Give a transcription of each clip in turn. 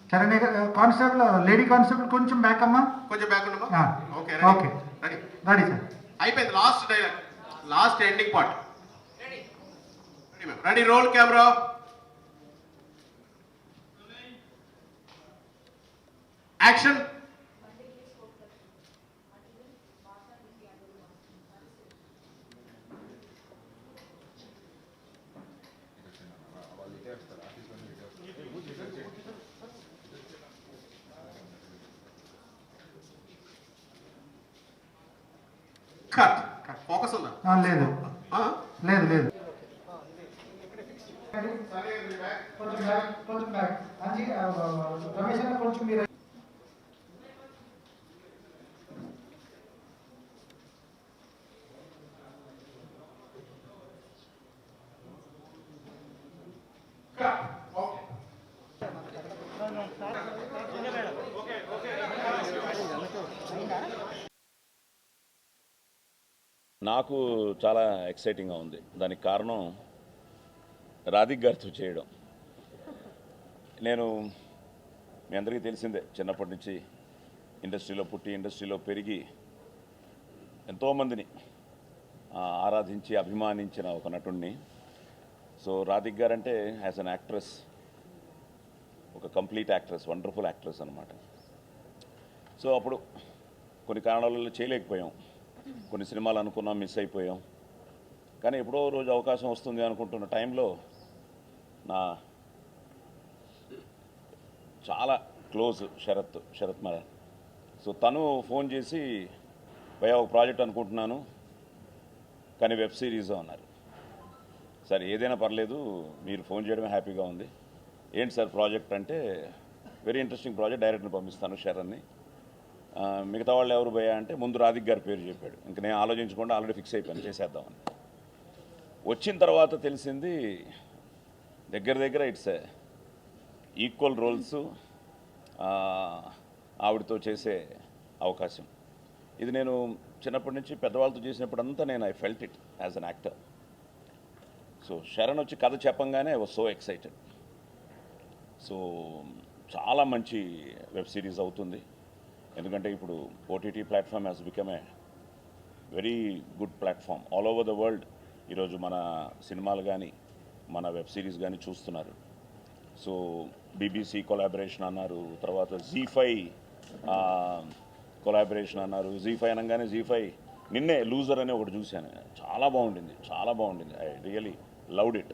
Saranya constable lady constable కొంచెం back అమ్మా, కొంచెం బ్యాక్ ఉండమ్మా. Okay okay ready sir. అయిపోయింది. Last dialogue, last ending part. Ready, roll camera. Action. Cut. Focus ఉందా? లేదు లేదు లేదు. కొంచెం బ్యాక్ రమేష్ అన్న కొంచెం మీరు నాకు చాలా ఎక్సైటింగ్గా ఉంది. దానికి కారణం రాధిక్ గారితో చేయడం. నేను మీ అందరికీ తెలిసిందే, చిన్నప్పటి నుంచి ఇండస్ట్రీలో పుట్టి ఇండస్ట్రీలో పెరిగి ఎంతోమందిని ఆరాధించి అభిమానించిన ఒక నటుడిని. సో రాధిక్ గారు అంటే యాజ్ అన్ యాక్ట్రెస్ ఒక కంప్లీట్ యాక్ట్రెస్, వండర్ఫుల్ యాక్ట్రెస్ అనమాట. సో అప్పుడు కొన్ని కారణాలలో చేయలేకపోయాం, కొన్ని సినిమాలు అనుకున్నాం, మిస్ అయిపోయాం. కానీ ఎప్పుడో రోజు అవకాశం వస్తుంది అనుకుంటున్న టైంలో నా చాలా క్లోజ్ శరత్ మరి. సో తను ఫోన్ చేసి, భయ్యా ఒక ప్రాజెక్ట్ అనుకుంటున్నాను కానీ వెబ్ సిరీస్ అన్నారు. సరే ఏదైనా పర్లేదు, మీరు ఫోన్ చేయడమే హ్యాపీగా ఉంది. ఏంటి సార్ ప్రాజెక్ట్ అంటే, వెరీ ఇంట్రెస్టింగ్ ప్రాజెక్ట్, డైరెక్ట్ని పంపిస్తాను శరణ్ని. మిగతా వాళ్ళు ఎవరు భయ్యా అంటే ముందు రాధిక్ గారి పేరు చెప్పాడు. ఇంక నేను ఆలోచించకుండా ఆల్రెడీ ఫిక్స్ అయిపోయాను చేసేద్దామని. వచ్చిన తర్వాత తెలిసింది దగ్గర ఇట్స్ ఈక్వల్ రోల్స్ ఆవిడతో చేసే అవకాశం. ఇది నేను చిన్నప్పటి నుంచి పెద్దవాళ్ళతో చేసినప్పుడంతా నేను I felt it as an actor. So Sharan వచ్చి కథ చెప్పంగానే I was so excited. So చాలా మంచి వెబ్ సిరీస్ అవుతుంది. ఎందుకంటే ఇప్పుడు OTT platform has become a very good platform all over the world. ఈరోజు మన సినిమాలు కానీ మన వెబ్ సిరీస్ కానీ చూస్తున్నారు. సో బీబీసీ కొలాబరేషన్ అన్నారు, తర్వాత జీ5 కొలాబరేషన్ అన్నారు. జీ5 అనగానే జీ5 నిన్నే లూజర్ అనే ఒకటి చూశాను, చాలా బాగుండింది. I really loved it.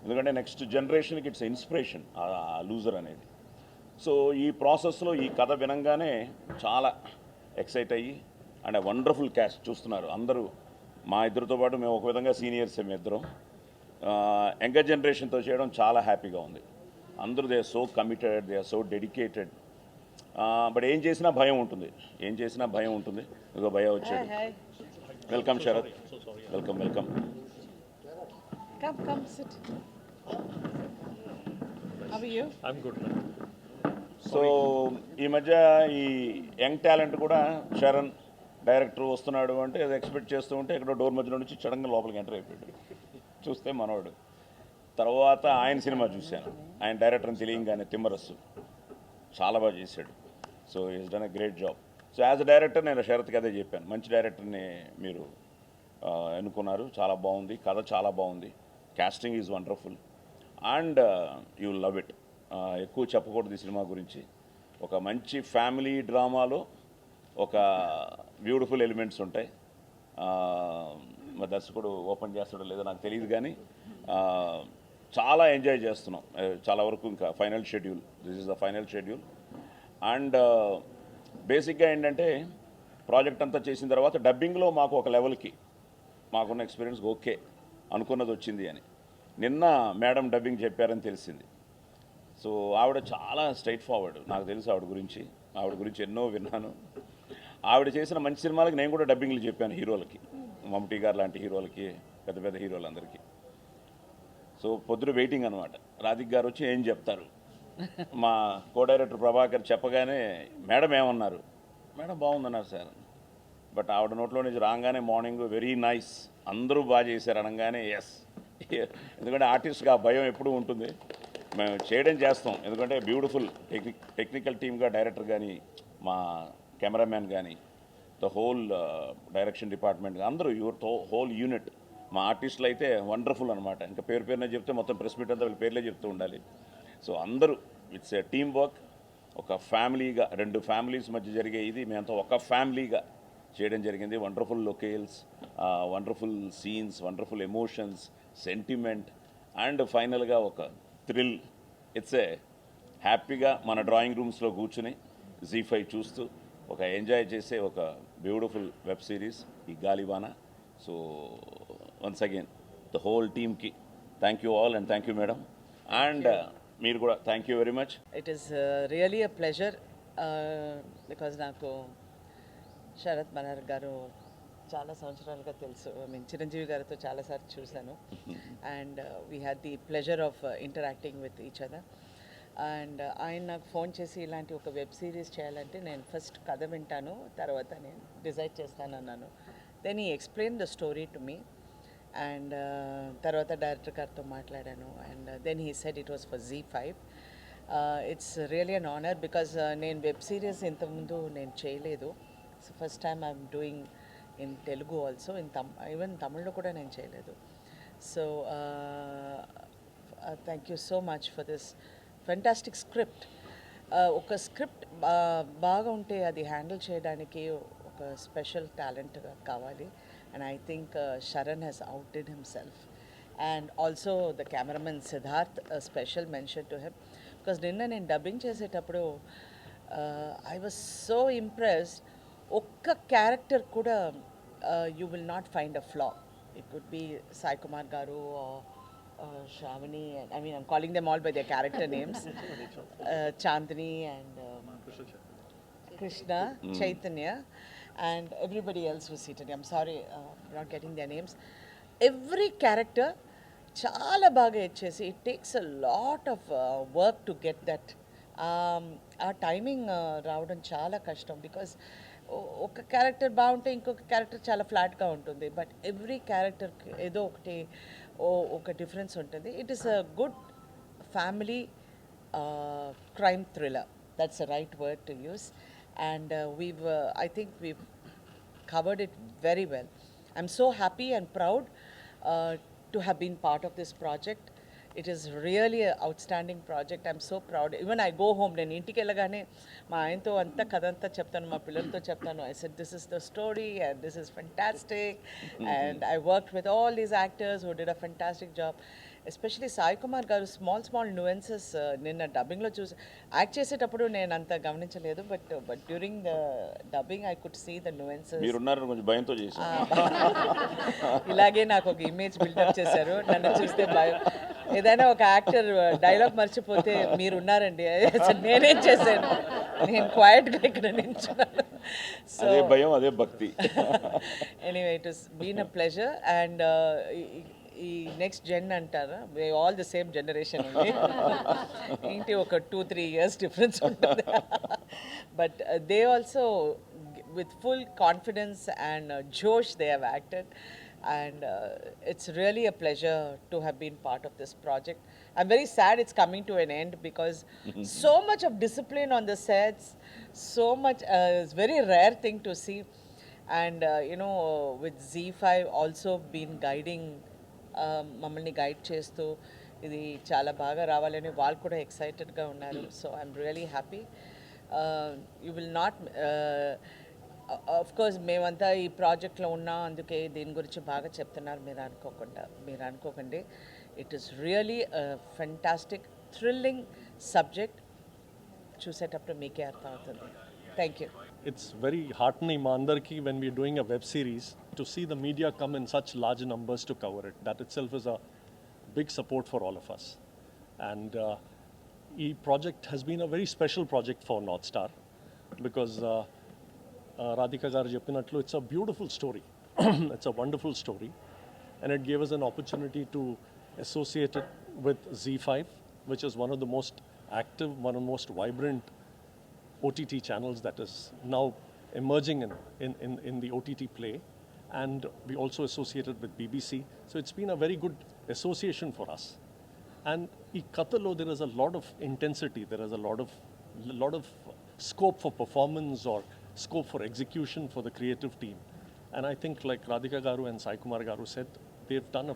ఎందుకంటే నెక్స్ట్ జనరేషన్కి ఇట్స్ ఇన్స్పిరేషన్ ఆ లూజర్ అనేది. సో ఈ ప్రాసెస్లో ఈ కథ వినంగానే చాలా ఎక్సైట్ అయ్యి, అండ్ వండర్ఫుల్ క్యాస్ట్ చూస్తున్నారు అందరూ. మా ఇద్దరితో పాటు మేము ఒక విధంగా సీనియర్స్ మేము ఇద్దరం. యంగర్ జనరేషన్తో చేయడం చాలా హ్యాపీగా ఉంది. అందరూ they are so committed, they are so dedicated. But ఏం చేసినా భయం ఉంటుంది. ఇదిగో భయం వచ్చాడు. Welcome Sharath, welcome. Come, sit. How are you? I'm good. So ఈ మధ్య ఈ యంగ్ టాలెంట్ కూడా శరణ్ డైరెక్టర్ వస్తున్నాడు అంటే అది ఎక్స్పెక్ట్ చేస్తూ ఉంటే ఎక్కడో డోర్ మధ్యలో నుంచి సడన్గా లోపలికి ఎంటర్ అయిపోయాడు. చూస్తే మనోడు. తర్వాత ఆయన సినిమా చూశాను, ఆయన డైరెక్టర్ని తెలియగానే తిమ్మరస్సు చాలా బాగా చేశాడు. So is done a great job. So as a director నేను శరత్కి అదే చెప్పాను, మంచి డైరెక్టర్ని మీరు ఎన్నుకున్నారు, చాలా బాగుంది, కథ చాలా బాగుంది, casting is wonderful and you love it. ఎక్కువ చెప్పకూడదు ఈ సినిమా గురించి. ఒక మంచి ఫ్యామిలీ డ్రామాలో ఒక బ్యూటిఫుల్ ఎలిమెంట్స్ ఉంటాయి. మా దర్శకుడు ఓపెన్ చేస్తాడో లేదో నాకు తెలియదు, కానీ చాలా ఎంజాయ్ చేస్తున్నాం చాలా వరకు. ఇంకా final schedule, this is the final schedule. And బేసిక్గా ఏంటంటే ప్రాజెక్ట్ అంతా చేసిన తర్వాత డబ్బింగ్లో మాకు ఒక లెవెల్కి మాకున్న ఎక్స్పీరియన్స్ ఓకే అనుకున్నది వచ్చింది అని. నిన్న మేడం డబ్బింగ్ చెప్పారని తెలిసింది. సో ఆవిడ చాలా స్ట్రైట్ ఫార్వర్డ్, నాకు తెలుసు ఆవిడ గురించి ఎన్నో విన్నాను. ఆవిడ చేసిన మంచి సినిమాలకి నేను కూడా డబ్బింగ్లు చెప్పాను హీరోలకి, మమ్ముటి గారు లాంటి హీరోలకి, పెద్ద హీరోలందరికీ. సో పొద్దున వెయిటింగ్ అనమాట, రాధిక్ గారు వచ్చి ఏం చెప్తారు. మా కో డైరెక్టర్ ప్రభాకర్ చెప్పగానే మేడం ఏమన్నారు, మేడం బాగుందన్నారు సార్. బట్ ఆవిడ నోట్లో నుంచి రాగానే మార్నింగ్ వెరీ నైస్ అందరూ బాగా చేశారు అనగానే ఎస్. ఎందుకంటే ఆర్టిస్ట్గా ఆ భయం ఎప్పుడూ ఉంటుంది. మేము చేయడం చేస్తాం, ఎందుకంటే బ్యూటిఫుల్ టెక్నికల్ టీమ్గా డైరెక్టర్ కానీ, మా కెమెరామ్యాన్ కానీ, ద హోల్ డైరెక్షన్ డిపార్ట్మెంట్ అందరూ హోల్ యూనిట్, మా ఆర్టిస్టులు అయితే వండర్ఫుల్ అనమాట. ఇంకా పేరునే చెప్తే మొత్తం ప్రెస్ మీట్ అంతా వీళ్ళ పేర్లే చెప్తూ ఉండాలి. సో అందరూ ఇట్స్ ఏ టీమ్ వర్క్. ఒక ఫ్యామిలీగా, రెండు ఫ్యామిలీస్ మధ్య జరిగే ఇది మేమంతా ఒక ఫ్యామిలీగా చేయడం జరిగింది. Wonderful locales, wonderful scenes, wonderful emotions, sentiment and ఫైనల్గా ఒక థ్రిల్. ఇట్స్ ఏ హ్యాపీగా మన డ్రాయింగ్ రూమ్స్లో కూర్చుని Z5 చూస్తూ ఒక ఎంజాయ్ చేసే ఒక బ్యూటిఫుల్ వెబ్ సిరీస్ ఈ గాలి వాన. So once again the whole టీమ్కి thank you all and thank you madam. And మీరు కూడా thank you very much. It is really a pleasure because నాకు శరత్ మనర్ గారు చాలా సంవత్సరాలుగా తెలుసు. ఐ మీన్ చిరంజీవి గారితో చాలాసార్లు చూశాను. And we had the pleasure of interacting with each other. And ఆయన నాకు ఫోన్ చేసి ఇలాంటి ఒక వెబ్ సిరీస్ చేయాలంటే నేను ఫస్ట్ కథ వింటాను, తర్వాత నేను డిసైడ్ చేస్తానన్నాను. దెన్ ఈ explain the story to me. And తర్వాత డైరెక్టర్ గారితో మాట్లాడాను. And then he said it was for Z5. It's really an honour because నేను వెబ్ సిరీస్ ఇంతకుముందు నేను చేయలేదు. So first time I'm doing in Telugu also, even తమిళ్లో కూడా నేను చేయలేదు. So thank you so much for this fantastic script. ఒక script బాగా ఉంటే అది హ్యాండిల్ చేయడానికి ఒక స్పెషల్ టాలెంట్ కావాలి. And I think Sharan has outdid himself. And also the cameraman Siddharth, a special mention to him. Because నిన్న నేను dubbing చేసేటప్పుడు ఐ వాజ్ సో ఇంప్రెస్డ్. ఒక్క క్యారెక్టర్ కూడా you will not find a flaw. It could be Sai Kumar garu, Shavani, I mean I'm calling them all by their character names. Chandini and Krishna, Chaitanya, and everybody else was seated. I'm sorry, not getting their names. Every character చాలా బాగా ఇచ్చేసి, it takes a lot of work to get that. ఆ timing రావడం చాలా కష్టం. Because ఒక character బాగుంటే ఇంకొక క్యారెక్టర్ చాలా ఫ్లాట్గా ఉంటుంది. బట్ ఎవ్రీ క్యారెక్టర్కి ఏదో ఒక డిఫరెన్స్ ఉంటుంది. It is a good family crime thriller. That's the right word to use. And I think we've covered it very well. I'm so happy and proud to have been part of this project. It is really an outstanding project. I'm so proud. Even I go home, నేను ఇంటికి వెళ్ళగానే మా ఆయనతో అంతా కథ అంతా చెప్తాను, మా పిల్లలతో చెప్తాను. I said this is the story and this is fantastic. And I worked with all these actors who did a fantastic job. Especially Sai Kumar గారు స్మాల్ నువెన్సెస్ నిన్న డబ్బింగ్లో చూసి, యాక్ట్ చేసేటప్పుడు నేను అంత గమనించలేదు. But during the dubbing I could see the nuances. మీరున్నారు కొంచెం భయంతో చేసి ఇలాగే నాకు ఒక ఇమేజ్ బిల్డప్ చేశారు. నన్ను చూస్తే భయం. ఏదైనా ఒక యాక్టర్ డైలాగ్ మర్చిపోతే మీరున్నారండి, నేనేం చేశాను, నేను క్వైట్గా ఇక్కడ నించున్నాను. సో అదే భయం, అదే భక్తి. Anyway it is been a pleasure. And ఈ నెక్స్ట్ జెన్ అంటారా, ఆల్ ద సేమ్ జనరేషన్ ఉంది. ఏంటి ఒక 2-3 years డిఫరెన్స్ ఉంటుంది. But they also with full confidence and జోష్ they have acted. And it's really a pleasure to have been part of this project. I'm very sad it's coming to an end because so much of discipline on the sets, so much, it's very rare thing to see. And with Z5 also been guiding, మమ్మల్ని guide చేస్తూ ఇది చాలా బాగా రావాలని వాళ్ళు కూడా ఎక్సైటెడ్గా ఉన్నారు. So I'm really happy. You will not, of course మేమంతా ఈ ప్రాజెక్ట్లో ఉన్నా, అందుకే దీని గురించి బాగా చెప్తున్నారు మీరు అనుకోకండి. It is really fantastic thrilling subject. చూసేటప్పుడు మీకే అర్థం అవుతుంది. Thank you. It's very heartening మా అందరికీ when we're doing a web series to see the media come in such large numbers to cover it. That itself is a big support for all of us. And ఈ project has been a very special project for North Star because Raadhika garu cheppinatlu it's a beautiful story. It's a wonderful story, and it gave us an opportunity to associate it with Z5, which is one of the most active, one of the most vibrant OTT channels that is now emerging in the OTT play. And we also associated with BBC. So it's been a very good association for us. And in Katalo, there is a lot of intensity. There is a lot of scope for performance or scope for execution for the creative team. And I think, like Raadhika Garu and Sai Kumar Garu said, they've done a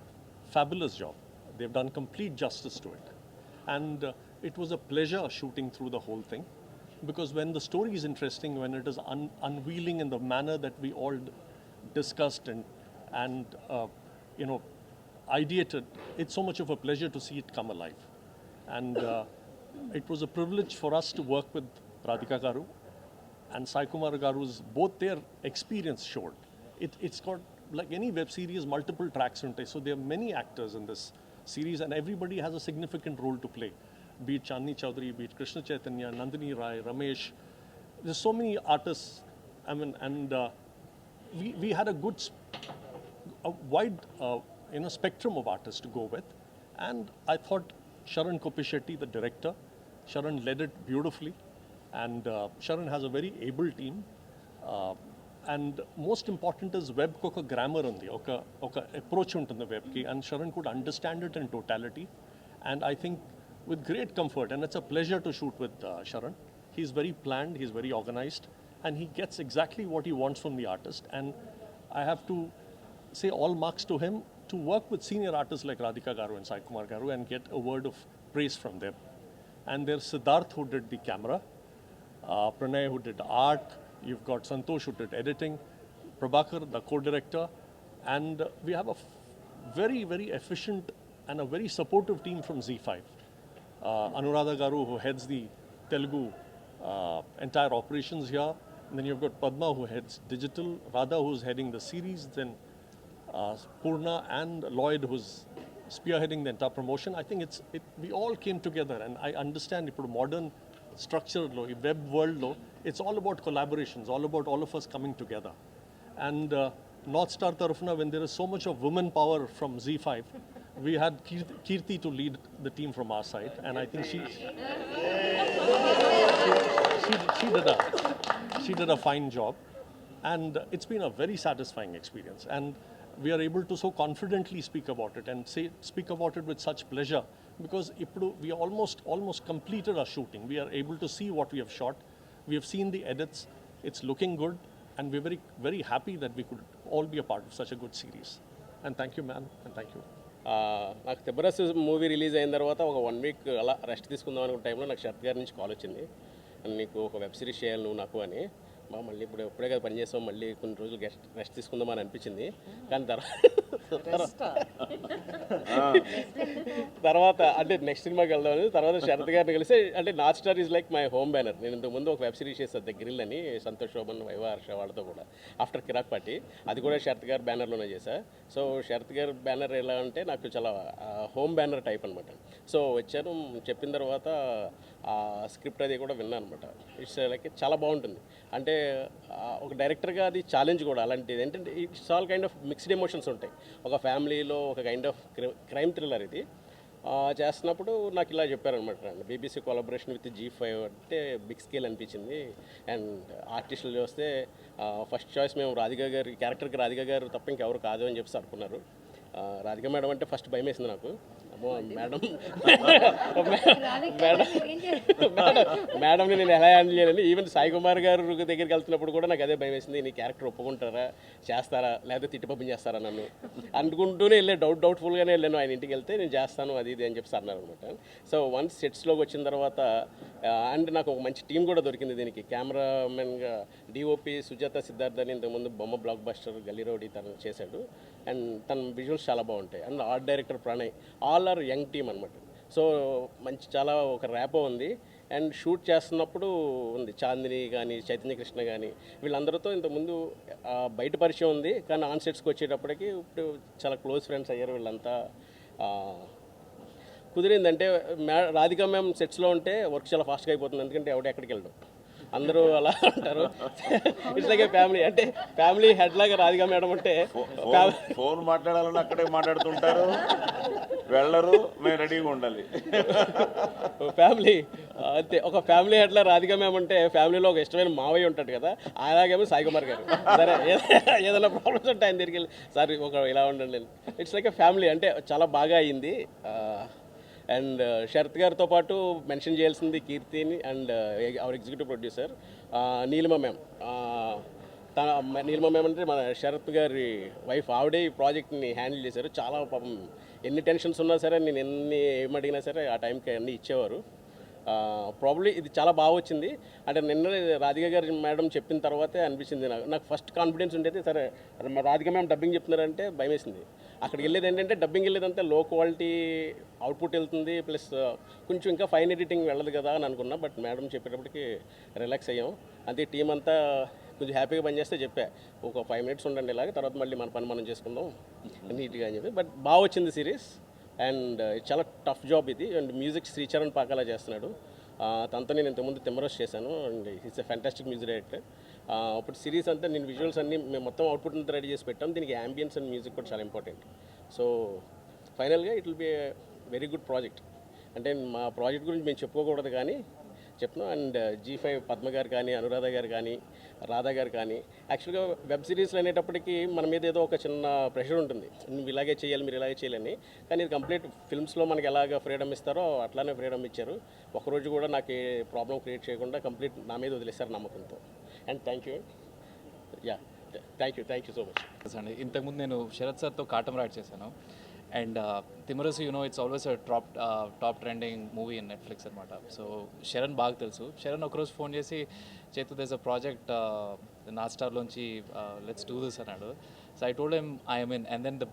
fabulous job. They've done complete justice to it. And it was a pleasure shooting through the whole thing. Because when the story is interesting, when it is unveiling in the manner that we all discussed and ideated, it's so much of a pleasure to see it come alive. And it was a privilege for us to work with Raadhika Garu and Sai Kumar Garu's, both their experience showed. It's got, like any web series, multiple tracks in it. So there are many actors in this series and everybody has a significant role to play. Be it Chandini Chowdary, be it Krishna Chaitanya, Nandini Rai, Ramesh. There's so many artists. I mean, and we had a wide spectrum of artists to go with. And I thought Sharan Koppishetty, the director, Sharan led it beautifully. And Sharan has a very able team. And most important is web ko grammar undi, oka approach untundi web ki, and Sharan could understand it in totality. And I think with great comfort, and it's a pleasure to shoot with Sharan. He's very planned, he's very organized, and he gets exactly what he wants from the artist. And I have to say all marks to him to work with senior artists like Raadhika Garu and Sai Kumar Garu and get a word of praise from them. And there's Siddharth who did the camera, Pranay who did art, you've got Santosh who did editing, Prabhakar, the co-director, and we have a very, very efficient and a very supportive team from Z5. Anuradha Garu, who heads the Telugu entire operations here. And then you've got Padma, who heads digital, Radha, who's heading the series, then Purna and Lloyd, who's spearheading the entire promotion. I think we all came together, and I understand if modern structure, web world, it's all about collaborations, all about all of us coming together. And North Star Tarafna, when there is so much of women power from Z5, we had Kirti to lead the team from our side, and I think she did a fine job, and it's been a very satisfying experience. And we are able to so confidently speak about it and speak about it with such pleasure, because we almost completed our shooting. We are able to see what we have shot. We have seen the edits. It's looking good, and we're very, very happy that we could all be a part of such a good series. And thank you, ma'am, and thank you. నాకు తెబ్బరస్ movie release అయిన తర్వాత ఒక 1 week అలా rest తీసుకుందాం అనుకున్న టైంలో నాకు శరత్ గారి నుంచి కాల్ వచ్చింది, నీకు ఒక వెబ్ సిరీస్ చేయాలి నువ్వు నాకు అని. మళ్ళీ ఇప్పుడే కదా పని చేసాం, మళ్ళీ కొన్ని రోజులు రెస్ట్ తీసుకుందామని అనిపించింది. కానీ తర్వాత అంటే నెక్స్ట్ సినిమాకి వెళ్దామని తర్వాత శరత్ గారిని కలిసి, అంటే north star is like my home banner. నేను ఇంతకుముందు ఒక వెబ్ సిరీస్ చేస్తాను, ద గ్రిల్ అని, సంతోష్ శోభన్, వైవా, హర్ష వాళ్ళతో కూడా, ఆఫ్టర్ కిరాక్ పార్టీ, అది కూడా శరత్ గారి బ్యానర్లోనే చేశా. సో శరత్ గారి బ్యానర్ ఎలా అంటే నాకు చాలా హోమ్ బ్యానర్ టైప్ అనమాట. సో వచ్చాను, చెప్పిన తర్వాత ఆ స్క్రిప్ట్ అది కూడా విన్నాను అనమాట. ఇట్స్ లైక్ చాలా బాగుంటుంది. అంటే ఒక డైరెక్టర్గా అది ఛాలెంజ్ కూడా అలాంటిది. ఏంటంటే it's all kind of mixed emotions ఉంటాయి. ఒక ఫ్యామిలీలో ఒక కైండ్ ఆఫ్ క్రైమ్ థ్రిల్లర్ ఇది చేస్తున్నప్పుడు నాకు ఇలా చెప్పారనమాట. బీబీసీ కొలాబరేషన్ విత్ G5 అంటే బిగ్ స్కేల్ అనిపించింది. అండ్ ఆర్టిస్టులు చూస్తే ఫస్ట్ చాయిస్ మేము రాధిక గారి క్యారెక్టర్కి రాధిక గారు తప్ప ఇంకెవరు కాదు అని చెప్పి అనుకున్నారు. రాధిక మేడం అంటే ఫస్ట్ భయం వేసింది నాకు. మేడంని నేను ఎలా హ్యాండిల్ చేయాలని. ఈవెన్ సాయి కుమార్ గారు దగ్గరికి వెళ్తున్నప్పుడు కూడా నాకు అదే భయం వేసింది, నీ క్యారెక్టర్ ఒప్పుకుంటారా, చేస్తారా, లేకపోతే తిట్టిపప్పని చేస్తారా నన్ను అనుకుంటూనే వెళ్ళే డౌట్ఫుల్గానే వెళ్ళాను. ఆయన ఇంటికి వెళ్తే నేను చేస్తాను అది ఇది అని చెప్పి అన్నారు అనమాట. సో వన్స్ సెట్స్లోకి వచ్చిన తర్వాత అండ్ నాకు ఒక మంచి టీం కూడా దొరికింది దీనికి. కెమెరామెన్గా డిఓపి సుజాత సిద్ధార్థ్ అని ఇంతకుముందు బొమ్మ బ్లాక్ బస్టర్ గల్లీరోడి తను చేశాడు. అండ్ తన విజువల్స్ చాలా బాగుంటాయి. And art director Pranay, all are young team అనమాట. సో మంచి చాలా ఒక ర్యాపో ఉంది. అండ్ షూట్ చేస్తున్నప్పుడు ఉంది చాందిని కానీ, చైతన్య కృష్ణ కానీ, వీళ్ళందరితో ఇంతకుముందు బయట పరిచయం ఉంది. కానీ ఆన్ సెట్స్కి వచ్చేటప్పటికి ఇప్పుడు చాలా క్లోజ్ ఫ్రెండ్స్ అయ్యారు. వీళ్ళంతా కుదిరిందంటే రాధిక మ్యామ్ సెట్స్లో ఉంటే వర్క్ చాలా ఫాస్ట్గా అయిపోతుంది, ఎందుకంటే ఎవడు ఎక్కడికి వెళ్ళడం. అందరూ అలా ఉంటారు. ఇట్స్ లైక్ ఏ ఫ్యామిలీ, అంటే ఫ్యామిలీ హెడ్ లాగా రాధిక మేడం అంటే ఫోన్ మాట్లాడాలని అక్కడే మాట్లాడుతుంటారు, వెళ్ళరు, మేము రెడీగా ఉండాలి. ఫ్యామిలీ అంతే, ఒక ఫ్యామిలీ హెడ్లా రాధిక మ్యామ్ అంటే ఫ్యామిలీలో ఒక ఇష్టమైన మావయ్య ఉంటాడు కదా, అలాగేమో సాయి కుమార్ గారు. సరే ఏదైనా ప్రాబ్లమ్స్ ఉంటే ఆయన దగ్గరికి వెళ్ళి సార్ ఒక ఇలా ఉండండి. ఇట్స్ లైక్ ఎ ఫ్యామిలీ, అంటే చాలా బాగా అయింది. అండ్ శరత్ గారితో పాటు మెన్షన్ చేయాల్సింది కీర్తిని and hour executive producer Neelima ma'am. Neelima ma'am అంటే మన శరత్ గారి వైఫ్, ఆవిడే ఈ ప్రాజెక్ట్ని హ్యాండిల్ చేశారు. చాలా పాపం ఎన్ని టెన్షన్స్ ఉన్నా సరే, నేను ఎన్ని ఏమడిగినా సరే ఆ టైంకి అన్నీ ఇచ్చేవారు. ప్రాబ్లీ ఇది చాలా బాగా వచ్చింది. అంటే నిన్న రాధిక గారి మేడం చెప్పిన తర్వాతే అనిపించింది నాకు ఫస్ట్ కాన్ఫిడెన్స్ ఉండేది. సరే రాధిక మ్యామ్ డబ్బింగ్ చెప్తున్నారంటే భయం వేసింది. అక్కడికి వెళ్ళేది ఏంటంటే డబ్బింగ్ వెళ్ళేదంటే లో క్వాలిటీ అవుట్పుట్ వెళ్తుంది, ప్లస్ కొంచెం ఇంకా ఫైన్ ఎడిటింగ్ వెళ్ళదు కదా అని అనుకున్నా. బట్ మేడం చెప్పేటప్పటికి రిలాక్స్ అయ్యాం. అంతే టీం అంతా కొంచెం హ్యాపీగా పనిచేస్తే చెప్పా ఒక 5 minutes ఉండండి ఇలాగ, తర్వాత మళ్ళీ మన పని మనం చేసుకుందాం నీట్గా అని చెప్పి. బట్ బాగా వచ్చింది సిరీస్. అండ్ చాలా టఫ్ జాబ్ ఇది. అండ్ మ్యూజిక్ శ్రీచరణ్ పాకాలా చేస్తున్నాడు. తనతో నేను ఇంతకుముందు తిమ్మరస్ చేశాను. And it's a fantastic music director. ఇప్పుడు సిరీస్ అంతా నేను విజువల్స్ అన్నీ మేము మొత్తం అవుట్పుట్ అంతా రెడీ చేసి పెట్టాం. దీనికి యాంబియన్స్ అండ్ మ్యూజిక్ కూడా చాలా ఇంపార్టెంట్. సో ఫైనల్గా it will be A very good project. అంటే మా ప్రాజెక్ట్ గురించి మేము చెప్పుకోకూడదు కానీ చెప్తున్నాం. అండ్ G5 పద్మ గారు కానీ, అనురాధ గారు కానీ, రాధా గారు కానీ, యాక్చువల్గా వెబ్ సిరీస్లు అనేటప్పటికీ మన మీద ఏదో ఒక చిన్న ప్రెషర్ ఉంటుంది, నువ్వు ఇలాగే చేయాలి, మీరు ఇలాగే చేయాలని. కానీ ఇది కంప్లీట్ ఫిల్మ్స్లో మనకి ఎలాగ ఫ్రీడమ్ ఇస్తారో అట్లానే ఫ్రీడమ్ ఇచ్చారు. ఒకరోజు కూడా నాకు ఏ ప్రాబ్లం క్రియేట్ చేయకుండా కంప్లీట్ నా మీద వదిలేస్తారు నమ్మకంతో. And thank you. Yeah thank you so much అండి. ఇంతకుముందు నేను శరత్ సార్తో కాటం రైడ్ చేశాను. And Timmarusu it's always top trending movie in Netflix అనమాట. సో శరణ్ బాగా తెలుసు. శరణ్ ఒకరోజు ఫోన్ చేసి చేతు దేస్ అ ప్రాజెక్ట్ నా స్టార్లోంచి లెట్స్ డూ దిస్ అన్నాడు. So I told him I mean. And then the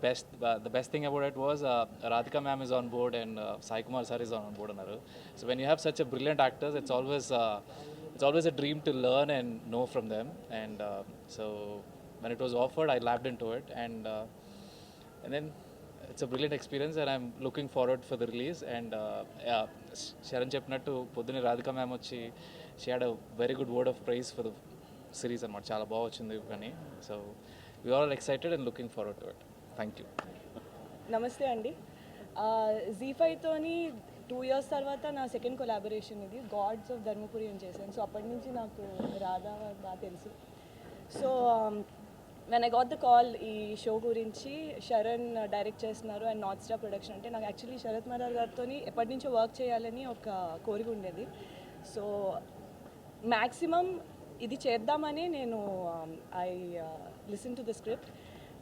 best thing about it was Radhika ma'am is on board and Sai Kumar sir is on board అన్నారు. So when you have such a brilliant actors, it's always a dream to learn and know from them. And so when it was offered, I lapped into it. And then it's a brilliant experience and I'm looking forward for the release. And Sharan చెప్పినట్టు పొద్దునే Radhika ma'am వచ్చి she had a very good word of praise for the series అన్నమాట. చాలా బాగా వచ్చింది కానీ. So we are all excited and looking forward to it. Thank you. నమస్తే అండి. Z5తోని 2 years తర్వాత నా సెకండ్ కొలాబరేషన్ ఇది. గాడ్స్ ఆఫ్ ధర్మపురి అని చేశాను. సో అప్పటి నుంచి నాకు రాధా బాగా తెలుసు. So when I got the call ఈ షో గురించి, శరణ్ డైరెక్ట్ చేస్తున్నారు అండ్ నార్త్ స్టార్ ప్రొడక్షన్ అంటే, నాకు యాక్చువల్లీ శరత్ మరార్ గారితో ఎప్పటి నుంచో వర్క్ చేయాలని ఒక కోరిక ఉండేది. సో మ్యాక్సిమం ఇది చేద్దామని నేను I listen to the script.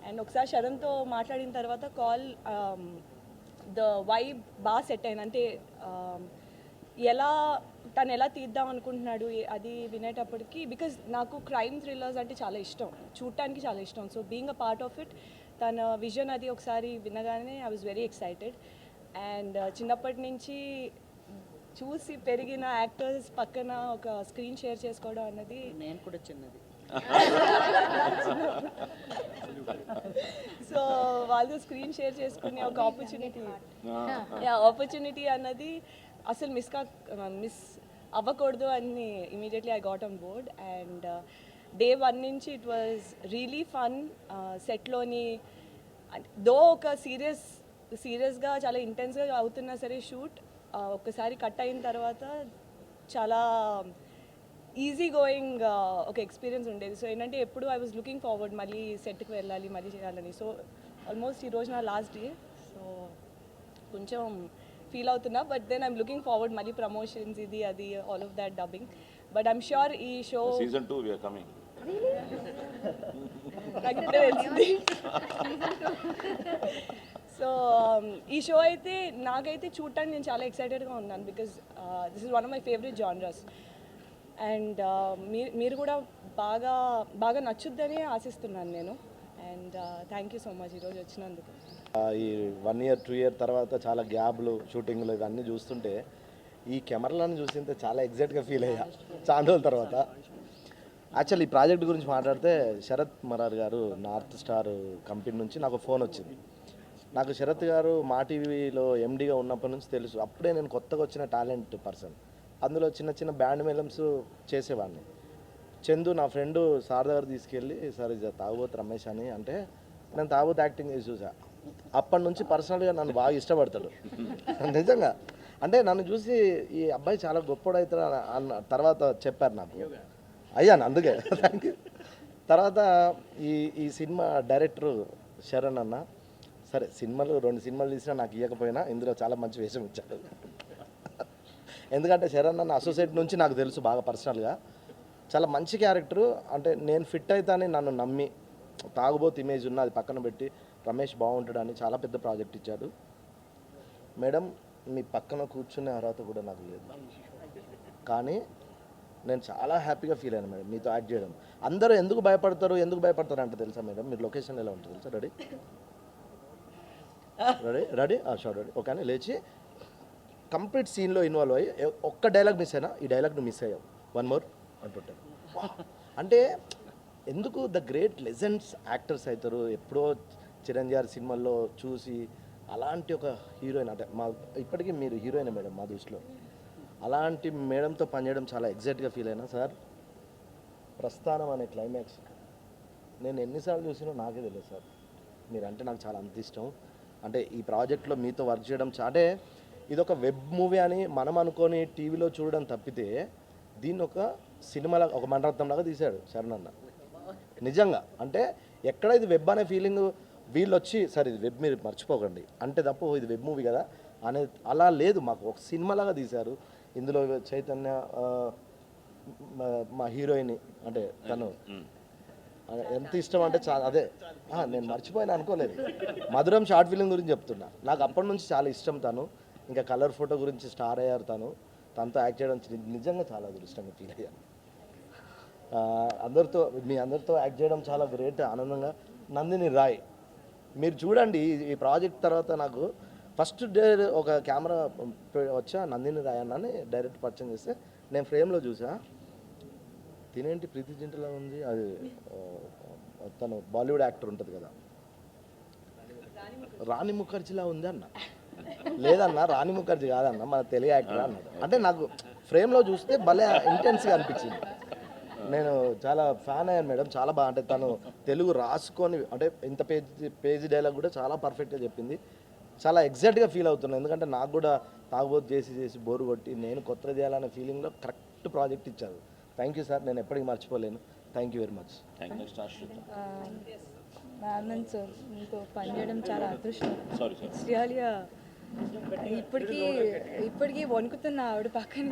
And ఒకసారి శరణ్తో మాట్లాడిన తర్వాత కాల్ ద వైబ్ బాగా సెట్ అయింది. అంటే తను ఎలా తీద్దాం అనుకుంటున్నాడు అది వినేటప్పటికి, బికాజ్ నాకు క్రైమ్ థ్రిల్లర్స్ అంటే చాలా ఇష్టం, చూడటానికి చాలా ఇష్టం. So being a part of it, తన విజన్ అది ఒకసారి వినగానే I was very excited. And చిన్నప్పటి నుంచి చూసి పెరిగిన యాక్టర్స్ పక్కన ఒక స్క్రీన్ షేర్ చేసుకోవడం అన్నది, నేను కూడా చిన్నది, సో వాళ్ళు స్క్రీన్ షేర్ చేసుకునే ఒక ఆపర్చునిటీ అన్నది అసలు మిస్ అవ్వకూడదు అని immediately I got on board. And day 1 నుంచి ఇట్ వాజ్ రియలీ ఫన్. సెట్లోని దో ఒక సీరియస్గా చాలా ఇంటెన్స్గా అవుతున్నా సరే షూట్ ఒక్కసారి కట్ అయిన తర్వాత చాలా ఈజీ గోయింగ్ ఒక ఎక్స్పీరియన్స్ ఉండేది. సో ఏంటంటే ఎప్పుడు ఐ వాజ్ లుకింగ్ ఫార్వర్డ్ మళ్ళీ సెట్కి వెళ్ళాలి, మళ్ళీ చేయాలని. సో ఆల్మోస్ట్ ఈరోజు నా లాస్ట్ డే. సో కొంచెం ఫీల్ అవుతున్నా, but then I'm looking forward మళ్ళీ ప్రమోషన్స్ ఇది అది all of that dubbing. But I'm sure ఈ show Season 2 we are coming. నాకు ఇప్పుడే తెలిసింది. సో ఈ షో అయితే నాకైతే చూడటానికి నేను చాలా ఎక్సైటెడ్గా ఉన్నాను, because this is one of my favourite genres. And మీరు కూడా బాగా నచ్చుద్దని ఆశిస్తున్నాను నేను. And thank you so much ఈరోజు వచ్చినందుకు. ఈ 1 year 2 year తర్వాత చాలా గ్యాప్లు షూటింగ్లు ఇవన్నీ చూస్తుంటే ఈ కెమెరాలను చూస్తుంటే చాలా ఎగ్జైట్గా ఫీల్ అయ్యా చాలా రోజుల తర్వాత. యాక్చువల్లీ ఈ ప్రాజెక్ట్ గురించి మాట్లాడితే శరత్ మరార్ గారు నార్త్ స్టార్ కంపెనీ నుంచి నాకు ఫోన్ వచ్చింది. నాకు శరత్ గారు మా టీవీలో ఎండీగా ఉన్నప్పటి నుంచి తెలుసు. అప్పుడే నేను కొత్తగా వచ్చిన టాలెంట్ పర్సన్. అందులో చిన్న బ్యాండ్ మేళమ్స్ చేసేవాడిని. చందు నా ఫ్రెండు సార్ దగ్గర తీసుకెళ్ళి సార్ ఇది తాగుబోతు రమేష్ అని అంటే నేను తాగుబోతు యాక్టింగ్ చేసి చూసా. అప్పటి నుంచి పర్సనల్గా నన్ను బాగా ఇష్టపడతాడు నిజంగా. అంటే నన్ను చూసి ఈ అబ్బాయి చాలా గొప్పడవుతాడు అన్న తర్వాత చెప్పారు నాకు, అయ్యాను అందుకే థ్యాంక్ యూ. తర్వాత ఈ సినిమా డైరెక్టరు శరణ్ అన్న, సరే సినిమాలు 2 సినిమాలు తీసినా నాకు ఇవ్వకపోయినా ఇందులో చాలా మంచి వేషం ఇచ్చాడు. ఎందుకంటే శరణ్ అన్న అసోసియేట్ నుంచి నాకు తెలుసు బాగా పర్సనల్గా, చాలా మంచి క్యారెక్టరు. అంటే నేను ఫిట్ అవుతానని నన్ను నమ్మి తాగుబోతు ఇమేజ్ ఉన్న అది పక్కన పెట్టి రమేష్ బాగుంటాడని చాలా పెద్ద ప్రాజెక్ట్ ఇచ్చాడు. మేడం మీ పక్కన కూర్చునే అర్హత కూడా నాకు లేదు, కానీ నేను చాలా హ్యాపీగా ఫీల్ అయ్యాను మేడం మీతో యాక్ట్ చేయడం. అందరూ ఎందుకు భయపడతారు అంటే తెలుసా మేడం, మీరు లొకేషన్ ఎలా ఉంటుంది తెలుసా? Ready ready ready short ready okay అని లేచి కంప్లీట్ సీన్లో ఇన్వాల్వ్ అయ్యి ఒక్క డైలాగ్ మిస్ అయినా ఈ డైలాగ్ నువ్వు మిస్ అయ్యావు 1 more అంటుంటాను. అంటే ఎందుకు ద గ్రేట్ లెజెండ్స్ యాక్టర్స్ అవుతారు. ఎప్పుడో చిరంజీవి గారి సినిమాల్లో చూసి అలాంటి ఒక హీరోయిన్, అంటే మా ఇప్పటికీ మీరు హీరోయిన్ మేడం మా దృష్టిలో. అలాంటి మేడంతో పనిచేయడం చాలా ఎగ్జైట్గా ఫీల్ అయినా. సార్ ప్రస్థానం అనే క్లైమాక్స్ నేను ఎన్నిసార్లు చూసినా నాకే తెలియదు సార్. మీరంటే నాకు చాలా అంత ఇష్టం. అంటే ఈ ప్రాజెక్ట్లో మీతో వర్క్ చేయడం అంటే ఇది ఒక వెబ్ మూవీ అని మనం అనుకొని టీవీలో చూడడం తప్పితే దీన్ని ఒక సినిమాలా ఒక మణరత్నంలాగా తీశాడు శరణ్ అన్న నిజంగా. అంటే ఎక్కడ ఇది వెబ్ అనే ఫీలింగ్ వీళ్ళు వచ్చి సరే ఇది వెబ్ మీరు మర్చిపోకండి అంటే తప్ప ఇది వెబ్ మూవీ కదా అనేది అలా లేదు, మాకు ఒక సినిమాలాగా తీశారు. ఇందులో చైతన్య మా హీరోయిన్ అంటే తను ఎంత ఇష్టం అంటే చాలా అదే నేను మర్చిపోయినా అనుకోలేదు. మధురం షార్ట్ ఫిలిం గురించి చెప్తున్నా, నాకు అప్పటి నుంచి చాలా ఇష్టం తను. ఇంకా కలర్ ఫోటో గురించి స్టార్ అయ్యారు తనతో యాక్ట్ చేయడం నిజంగా చాలా అదృష్టంగా ఫీల్ అయ్యాను. మీ అందరితో యాక్ట్ చేయడం చాలా గ్రేట్, ఆనందంగా. నందిని రాయ్ మీరు చూడండి ఈ ప్రాజెక్ట్ తర్వాత నాకు ఫస్ట్ డే ఒక కెమెరా వచ్చా నందిని రాయ్ అన్నని డైరెక్ట్ పరిచయం చేస్తే నేను ఫ్రేమ్లో చూసా, తినేంటి ప్రీతి జింటలా ఉంది, అది తను బాలీవుడ్ యాక్టర్ ఉంటుంది కదా రాణి ముఖర్జీలా ఉంది అన్న. లేదన్న రాణి ముఖర్జీ కాదన్న మన తెలుగు యాక్టర్ అన్నాడు. అంటే నాకు ఫ్రేమ్లో చూస్తే భలే ఇంటెన్స్గా అనిపించింది. నేను చాలా ఫ్యాన్ అయ్యాను మేడం, చాలా బాగా. అంటే తను తెలుగు రాసుకొని అంటే ఇంత పేజీ డైలాగ్ కూడా చాలా పర్ఫెక్ట్గా చెప్పింది. చాలా ఎగ్జైట్గా ఫీల్ అవుతున్నాను, ఎందుకంటే నాకు కూడా తాగుబోతు చేసి బోరు కొట్టి నేను కొత్తగా చేయాలనే ఫీలింగ్లో కరెక్ట్ ప్రాజెక్ట్ ఇచ్చారు. థ్యాంక్ యూ సార్, నేను ఎప్పటికీ మర్చిపోలేను. Thank you very much. Ma'am sir మీతో పనిచేయడం చాలా అదృష్టం. ఇట్స్ రియల్లీ ఇప్పటికీ వణుకుతున్న ఆవిడ పక్కన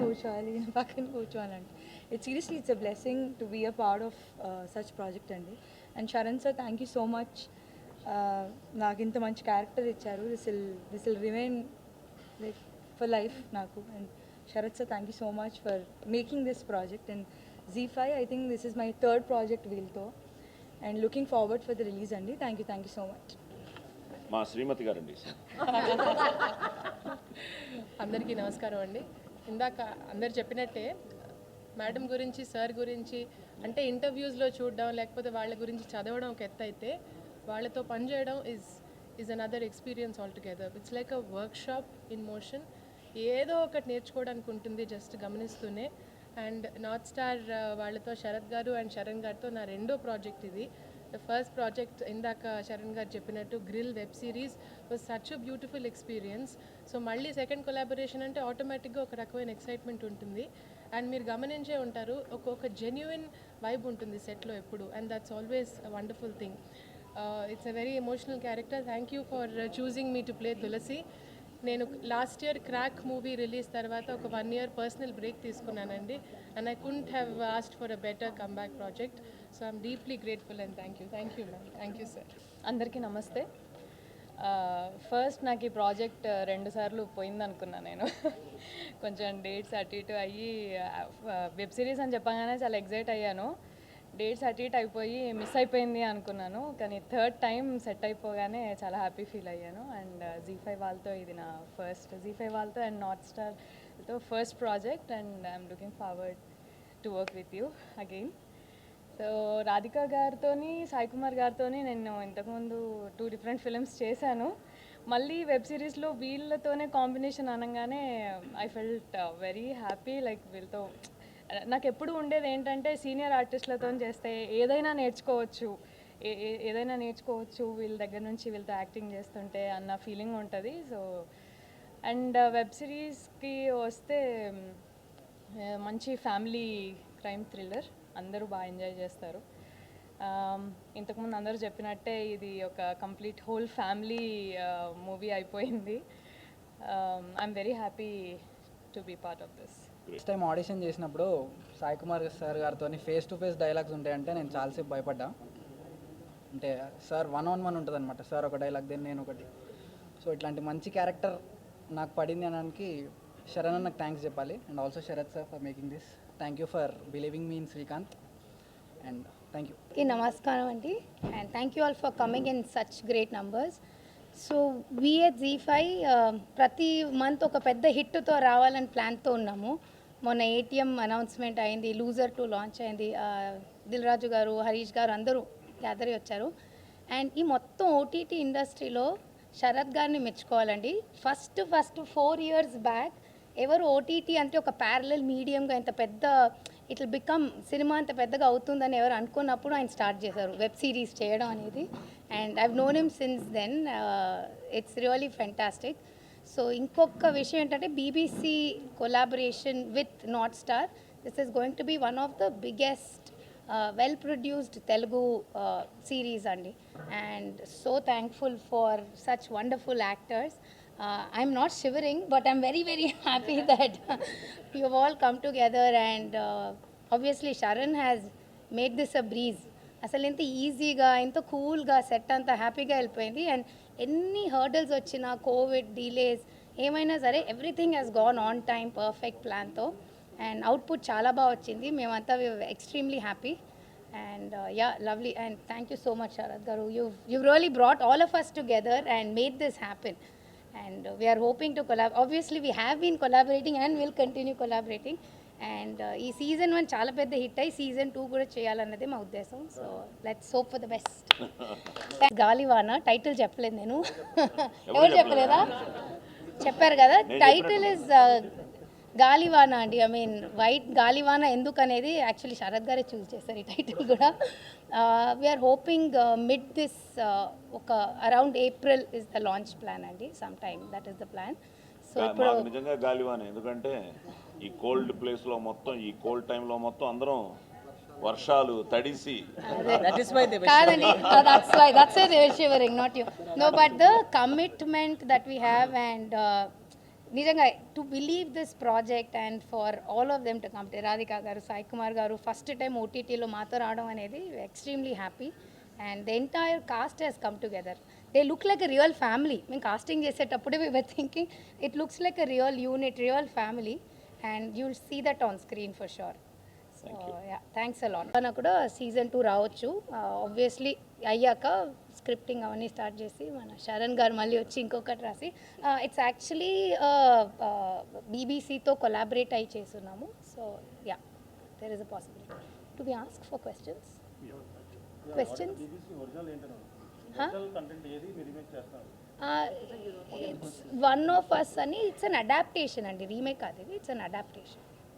కూర్చోవాలంటే it's seriously it's a blessing to be a part of such project అండి. And Saran sir thank you so much, నాకు ఇంత మంచి క్యారెక్టర్ ఇచ్చారు. This will remain like for life నాకు. And Sarath sir thank you so much for making this project. And Z5 I think this is my 3rd project వీళ్ళతో and looking forward for the release అండి. Thank you so much. మా శ్రీమతి గారండి. అందరికీ నమస్కారం అండి. ఇందాక అందరు చెప్పినట్టే మేడం గురించి సార్ గురించి అంటే ఇంటర్వ్యూస్లో చూడడం లేకపోతే వాళ్ళ గురించి చదవడం ఒక ఎత్తు అయితే వాళ్ళతో పనిచేయడం is another experience all together. It's like a work shop in motion. ఏదో ఒకటి నేర్చుకోవడానికి ఉంటుంది జస్ట్ గమనిస్తూనే. అండ్ నార్త్ స్టార్ వాళ్ళతో శరత్ గారు అండ్ శరణ్ గారితో నా 2వ ప్రాజెక్ట్ ఇది. ద ఫస్ట్ ప్రాజెక్ట్ ఇందాక శరణ్ గారు చెప్పినట్టు grill web series was such a beautiful experience. So మళ్ళీ సెకండ్ కొలాబరేషన్ అంటే ఆటోమేటిక్గా ఒక రకమైన ఎక్సైట్మెంట్ ఉంటుంది. అండ్ మీరు గమనించే ఉంటారు ఒక జెన్యున్ వైబ్ ఉంటుంది సెట్లో ఎప్పుడు. And that's always a wonderful thing. It's a very emotional character. Thank you for choosing me to play Tulasi. నేను last year Krack movie release తర్వాత ఒక 1 year పర్సనల్ బ్రేక్ తీసుకున్నానండి. And I couldn't have asked for a better comeback project. So I'm deeply grateful and thank you ma'am. Thank you sir. అందరికీ నమస్తే. First నాకు ఈ project 2 సార్లు పోయిందనుకున్నా నేను. కొంచెం డేట్స్ అటు ఇటు అయ్యి వెబ్ సిరీస్ అని చెప్పగానే చాలా ఎగ్జైట్ అయ్యాను. డేట్స్ అటు ఇటు అయిపోయి మిస్ అయిపోయింది అనుకున్నాను, కానీ 3rd టైం సెట్ అయిపోగానే చాలా హ్యాపీ ఫీల్ అయ్యాను. అండ్ Z5 వాళ్ళతో ఇది నా ఫస్ట్, Z5 వాళ్ళతో అండ్ నార్త్ స్టార్తో first project. And I'm looking forward to work with you again. So Radhika గారితో సాయి కుమార్ గారితో నేను ఇంతకుముందు 2 different ఫిలిమ్స్ చేశాను. మళ్ళీ వెబ్ సిరీస్లో వీళ్ళతోనే కాంబినేషన్ అనగానే I felt very happy. Like వీళ్ళతో నాకు ఎప్పుడు ఉండేది ఏంటంటే సీనియర్ ఆర్టిస్టులతో చేస్తే ఏదైనా నేర్చుకోవచ్చు, ఏదైనా నేర్చుకోవచ్చు వీళ్ళ దగ్గర నుంచి, వీళ్ళతో యాక్టింగ్ చేస్తుంటే అన్న ఫీలింగ్ ఉంటుంది. సో అండ్ వెబ్ సిరీస్కి వస్తే మంచి ఫ్యామిలీ క్రైమ్ థ్రిల్లర్, అందరూ బాగా ఎంజాయ్ చేస్తారు. ఇంతకుముందు అందరూ చెప్పినట్టే ఇది ఒక కంప్లీట్ హోల్ ఫ్యామిలీ మూవీ అయిపోయింది. I'm very happy to be part of this. First time audition చేసినప్పుడు సాయి కుమార్ సార్ గారితో ఫేస్ టు ఫేస్ డైలాగ్స్ ఉంటాయంటే నేను చాలాసేపు భయపడ్డా. అంటే సార్ 1-on-1 ఉంటుంది అనమాట, సార్ ఒక డైలాగ్ దెన్ నేను ఒకటి. సో ఇట్లాంటి మంచి క్యారెక్టర్ నాకు పడింది అనడానికి శరణ్ అన్నకు థ్యాంక్స్ చెప్పాలి. And also Sharath sir for making this. Thank you for believing me in Srikanth and thank you. నమస్కారం అండి, and thank you all for coming in such great numbers. So we at ZEE5 ప్రతి month ఒక పెద్ద హిట్తో రావాలని ప్లాన్తో ఉన్నాము. మొన్న ATM అనౌన్స్మెంట్ అయింది, లూజర్ 2 లాంచ్ అయింది, దిల్ రాజు గారు, హరీష్ గారు అందరూ గ్యాదర్ వచ్చారు. అండ్ ఈ మొత్తం OTT ఇండస్ట్రీలో శరత్ గారిని మెచ్చుకోవాలండి. ఫస్ట్ 4 years బ్యాక్ ఎవరు OTT అంటే ఒక ప్యారలల్ మీడియంగా ఇంత పెద్ద ఇట్ విల్ బికమ్ సినిమా అంత పెద్దగా అవుతుందని ఎవరు అనుకున్నప్పుడు ఆయన స్టార్ట్ చేశారు వెబ్ సిరీస్ చేయడం అనేది. And I've known him since then. It's really fantastic. So ఇంకొక విషయం ఏంటంటే BBC collaboration with north star. This is going to be one of the biggest well produced Telugu series అండి. And so thankful for such wonderful actors. I'm not shivering, but I'm very, very happy that you've all come together. And obviously Sharan has made this a breeze. అసలు ఎంత ఈజీగా, ఎంత కూల్గా set అంతా హ్యాపీగా వెళ్ళిపోయింది. And ఎన్ని హర్డల్స్ వచ్చినా, కోవిడ్ డిలేస్ ఏమైనా సరే, everything has gone on time, perfect ప్లాన్తో. అండ్ అవుట్పుట్ చాలా బాగా వచ్చింది. మేమంతా extremely happy. And yeah, lovely. And thank you so much, Sharath Garu. You've really brought all of us together and made this happen. And we are hoping to collaborate. Obviously, we have been collaborating and will continue collaborating. And ee season 1 చాలా పెద్ద hit అయ్యి season 2 కూడా చేయాలన్నదే మా ఉద్దేశం. So let's hope for the best. గాలి వాన title చెప్పలేదు నేను. ఎవరు చెప్పలేదా? చెప్పారు కదా. టైటిల్ ఇస్ గాలి వాన అండి. ఐ మీన్ వైట్ గాలి వాన ఎందుకు అనేది యాక్చువల్లీ శరత్ గారే చూస్ చేశారు ఈ టైటిల్ కూడా. వీఆర్ హోపింగ్ మిడ్ దిస్ ఒక around April is the launch plan అండి. Some time that is the plan. So ఇప్పుడు నిజంగా గాలివాన, ఎందుకంటే ఈ కోల్డ్ ప్లేస్లో మొత్తం, ఈ కోల్డ్ టైంలో మొత్తం అందరం వర్షాలు తడిసి కాదండి, that's why they were shivering, not you. No, but the commitment that we have and నిజంగా to believe this project and for all of them to come. Radhika గారు, సాయి కుమార్ గారు ఫస్ట్ టైం OTTలో మాతో రావడం అనేది extremely happy. And the entire cast has come together. They look like a real family. మేము casting చేసేటప్పుడే we were thinking it looks like a real unit, real family. And you will see that on screen for sure. So yeah, thanks a lot. నాకు కూడా season 2 రావచ్చు. Obviously అయ్యాక scripting అవన్నీ start చేసి మన శరణ్ గారు మళ్ళీ వచ్చి ఇంకొకటి రాసి, ఇట్స్ యాక్చువల్లీ BBCతో కొలాబరేట్ అయ్యి చేస్తున్నాము. So yeah, there is a possibility. To be ask for questions. It's one of us అని. ఇట్స్ అన్ అడాప్టేషన్ అండి, రీమేక్ కాదు ఇది. It's an adaptation.